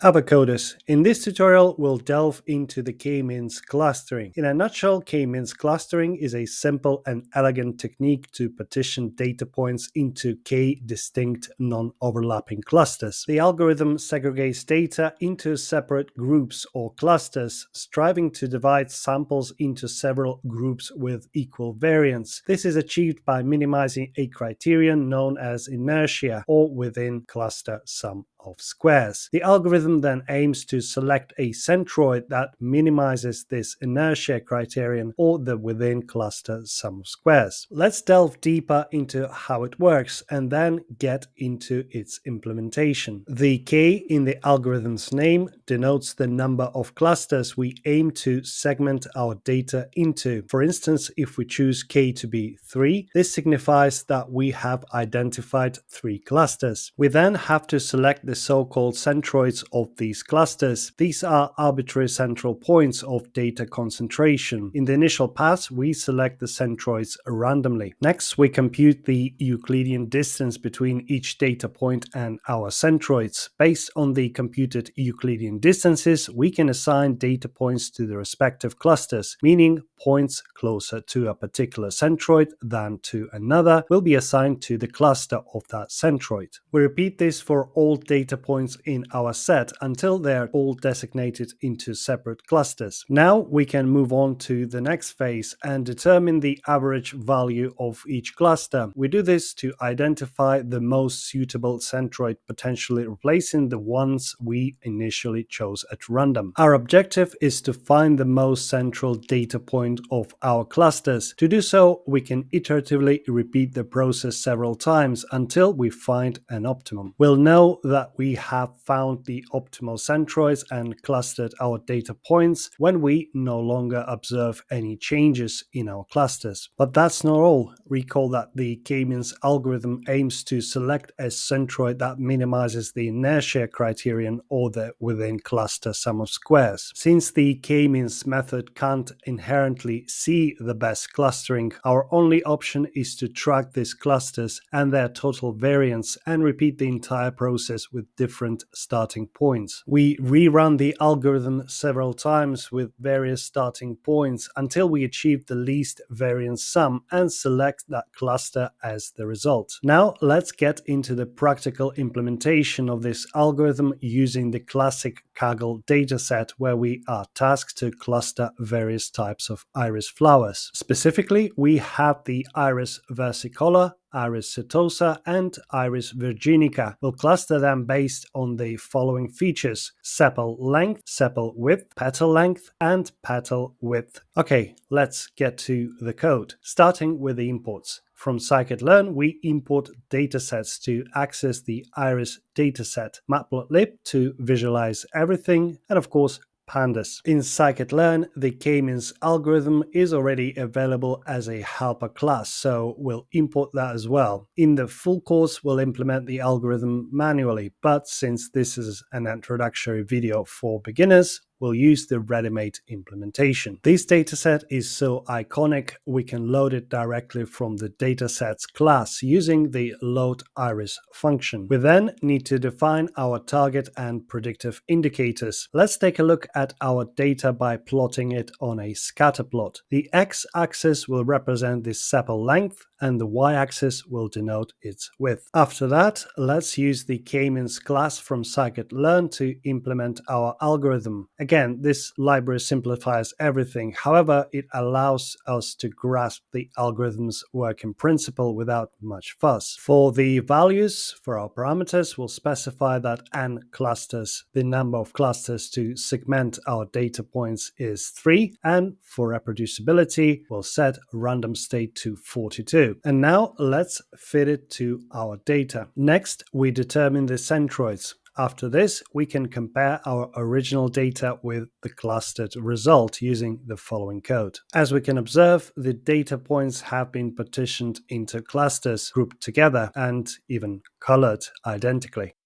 Ave Coders. In this tutorial, we'll delve into the k-means clustering. In a nutshell, k-means clustering is a simple and elegant technique to partition data points into k distinct non-overlapping clusters. The algorithm segregates data into separate groups or clusters, striving to divide samples into several groups with equal variance. This is achieved by minimizing a criterion known as inertia, or within cluster sum of squares. The algorithm then aims to select a centroid that minimizes this inertia criterion, or the within cluster sum of squares. Let's delve deeper into how it works and then get into its implementation. The k in the algorithm's name denotes the number of clusters we aim to segment our data into. For instance, if we choose k to be 3, this signifies that we have identified 3 clusters. We then have to select the so-called centroids of these clusters. These are arbitrary central points of data concentration. In the initial pass, we select the centroids randomly. Next, we compute the Euclidean distance between each data point and our centroids. Based on the computed Euclidean distances, we can assign data points to the respective clusters, meaning points closer to a particular centroid than to another will be assigned to the cluster of that centroid. We repeat this for all data points in our set until they are all designated into separate clusters. Now we can move on to the next phase and determine the average value of each cluster. We do this to identify the most suitable centroid, potentially replacing the ones we initially chose at random. Our objective is to find the most central data point of our clusters. To do so, we can iteratively repeat the process several times until we find an optimum. We'll know that we have found the optimal centroids and clustered our data points when we no longer observe any changes in our clusters. But that's not all. Recall that the k-means algorithm aims to select a centroid that minimizes the inertia criterion, or the within cluster sum of squares. Since the k-means method can't inherently see the best clustering, our only option is to track these clusters and their total variance and repeat the entire process with different starting points. We rerun the algorithm several times with various starting points until we achieve the least variance sum and select that cluster as the result. Now let's get into the practical implementation of this algorithm using the classic Kaggle dataset, where we are tasked to cluster various types of iris flowers. Specifically, we have the iris versicolor, iris setosa, and iris virginica. We'll cluster them based on the following features: sepal length, sepal width, petal length, and petal width. Okay, let's get to the code, starting with the imports. From Scikit-learn, we import datasets to access the iris dataset, matplotlib to visualize everything, and of course, pandas. In Scikit-learn, the k-means algorithm is already available as a helper class, so we'll import that as well. In the full course, we'll implement the algorithm manually, but since this is an introductory video for beginners, we'll use the ready-made implementation. This dataset is so iconic, we can load it directly from the datasets class using the load iris function. We then need to define our target and predictive indicators. Let's take a look at our data by plotting it on a scatter plot. The x-axis will represent the sepal length and the y-axis will denote its width. After that, let's use the k-means class from Scikit-learn to implement our algorithm. Again, this library simplifies everything. However, it allows us to grasp the algorithm's working principle without much fuss. For the values, for our parameters, we'll specify that n clusters, the number of clusters to segment our data points, is 3, and for reproducibility, we'll set random state to 42. And now let's fit it to our data. Next, we determine the centroids. After this, we can compare our original data with the clustered result using the following code. As we can observe, the data points have been partitioned into clusters, grouped together, and even colored identically.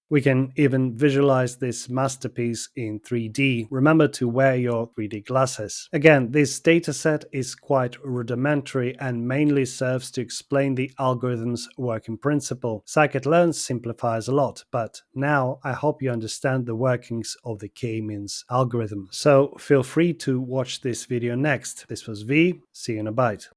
We can even visualize this masterpiece in 3D. Remember to wear your 3D glasses. Again, this dataset is quite rudimentary and mainly serves to explain the algorithm's working principle. Scikit-learn simplifies a lot, but now I hope you understand the workings of the k-means algorithm. So feel free to watch this video next. This was V. See you in a bite.